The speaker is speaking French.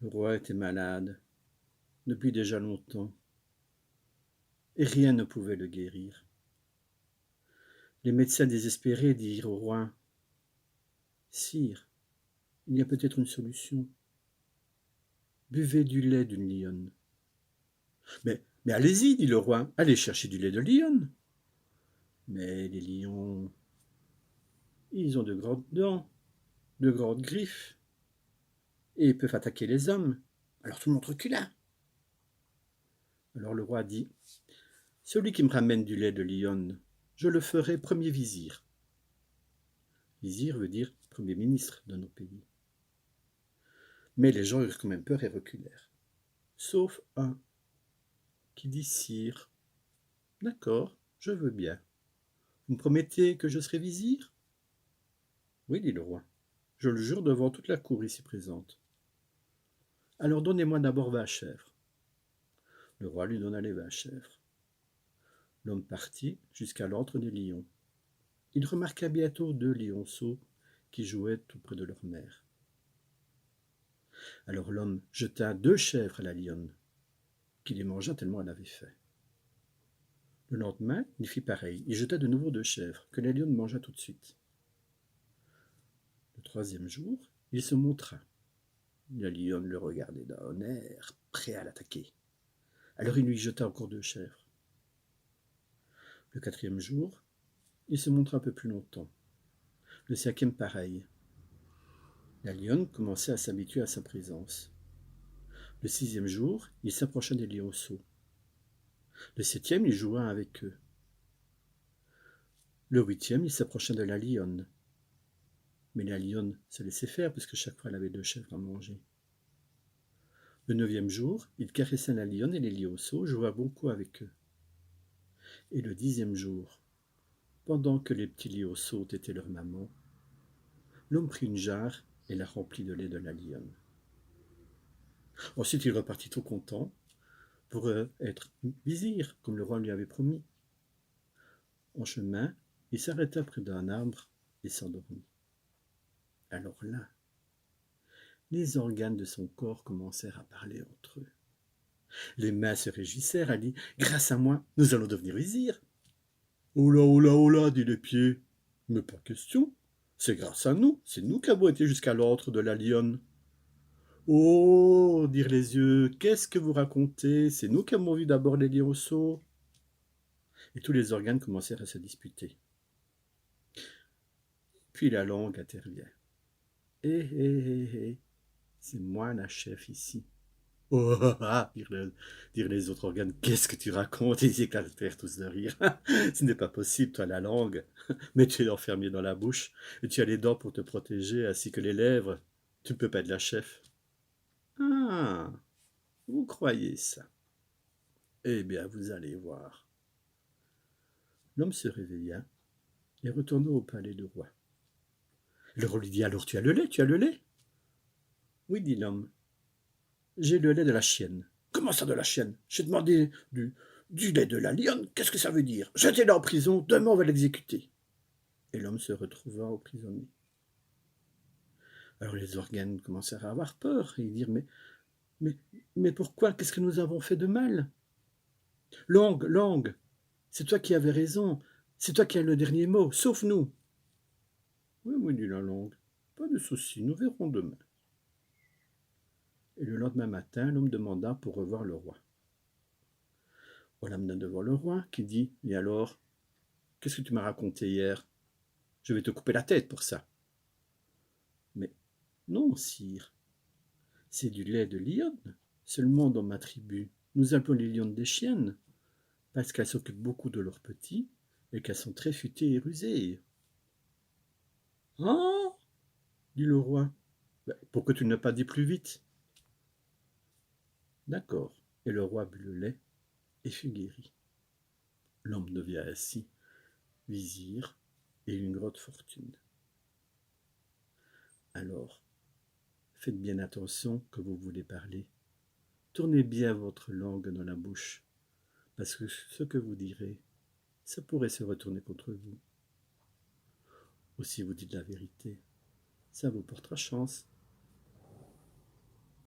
Le roi était malade, depuis déjà longtemps, et rien ne pouvait le guérir. Les médecins désespérés dirent au roi: Sire, il y a peut-être une solution. Buvez du lait d'une lionne. Mais allez-y, dit le roi, allez chercher du lait de lionne. Mais les lions, ils ont de grandes dents, de grandes griffes, et ils peuvent attaquer les hommes. Alors tout le monde recula. Alors le roi dit: Celui qui me ramène du lait de lionne, je le ferai premier vizir. Vizir veut dire premier ministre de nos pays. Mais les gens eurent quand même peur et reculèrent. Sauf un qui dit: Sire, d'accord, je veux bien. Vous me promettez que je serai vizir? Oui, dit le roi. Je le jure devant toute la cour ici présente. Alors donnez-moi d'abord 20 chèvres. Le roi lui donna les 20 chèvres. L'homme partit jusqu'à l'antre des lions. Il remarqua bientôt 2 lionceaux qui jouaient tout près de leur mère. Alors l'homme jeta 2 chèvres à la lionne, qui les mangea tellement elle avait faim. Le lendemain, il fit pareil. Il jeta de nouveau 2 chèvres, que la lionne mangea tout de suite. Le troisième jour, il se montra. La lionne le regardait d'un air prêt à l'attaquer. Alors il lui jeta encore 2 chèvres. Le quatrième jour, il se montra un peu plus longtemps. Le cinquième pareil. La lionne commençait à s'habituer à sa présence. Le sixième jour, il s'approcha des lionceaux. Le septième, il joua avec eux. Le huitième, il s'approcha de la lionne. Mais la lionne se laissait faire, puisque chaque fois elle avait 2 chèvres à manger. Le neuvième jour, il caressa la lionne et les lionceaux, joua beaucoup avec eux. Et le 10e jour, pendant que les petits lionceaux étaient leur maman, l'homme prit une jarre et la remplit de lait de la lionne. Ensuite, il repartit tout content pour être vizir, comme le roi lui avait promis. En chemin, il s'arrêta près d'un arbre et s'endormit. Alors là, les organes de son corps commencèrent à parler entre eux. Les mains se réjouissèrent, elle dit: Grâce à moi, nous allons devenir vizir. Oh là, dit les pieds. Mais pas question. C'est grâce à nous, c'est nous qui avons été jusqu'à l'antre de la lionne. Oh, dirent les yeux, qu'est-ce que vous racontez? C'est nous qui avons vu d'abord les lionceaux. Et tous les organes commencèrent à se disputer. Puis la langue intervient. Hé, c'est moi la chef ici. Oh, dirent les autres organes, qu'est-ce que tu racontes? Ils éclatèrent tous de rire. Ce n'est pas possible, toi, la langue. Mais tu es enfermé dans la bouche, et tu as les dents pour te protéger, ainsi que les lèvres. Tu ne peux pas être la chef. Ah, vous croyez ça? Eh bien, vous allez voir. L'homme se réveilla et retourna au palais du roi. Le roi lui dit: Alors tu as le lait, tu as le lait? Oui, dit l'homme. J'ai le lait de la chienne. Comment ça, de la chienne? J'ai demandé du lait de la lionne. Qu'est-ce que ça veut dire? Jetez-le en prison, demain on va l'exécuter. Et l'homme se retrouva emprisonné. Alors les organes commencèrent à avoir peur et dire: mais, mais pourquoi? Qu'est-ce que nous avons fait de mal? Langue, c'est toi qui avais raison. C'est toi qui as le dernier mot. Sauve-nous. Oui, dit la langue. Pas de souci, nous verrons demain. Et le lendemain matin, l'homme demanda pour revoir le roi. On l'amena devant le roi, qui dit: Et alors, qu'est-ce que tu m'as raconté hier? Je vais te couper la tête pour ça. Mais non, sire, c'est du lait de lionne. Seulement dans ma tribu, nous appelons les lionnes des chiennes, parce qu'elles s'occupent beaucoup de leurs petits et qu'elles sont très futées et rusées. Ah, dit le roi. Pourquoi tu ne l'as pas dit plus vite? D'accord. Et le roi but le lait et fut guéri. L'homme devient ainsi vizir et une grande fortune. Alors, faites bien attention que vous voulez parler. Tournez bien votre langue dans la bouche, parce que ce que vous direz, ça pourrait se retourner contre vous. Ou si vous dites la vérité, ça vous portera chance.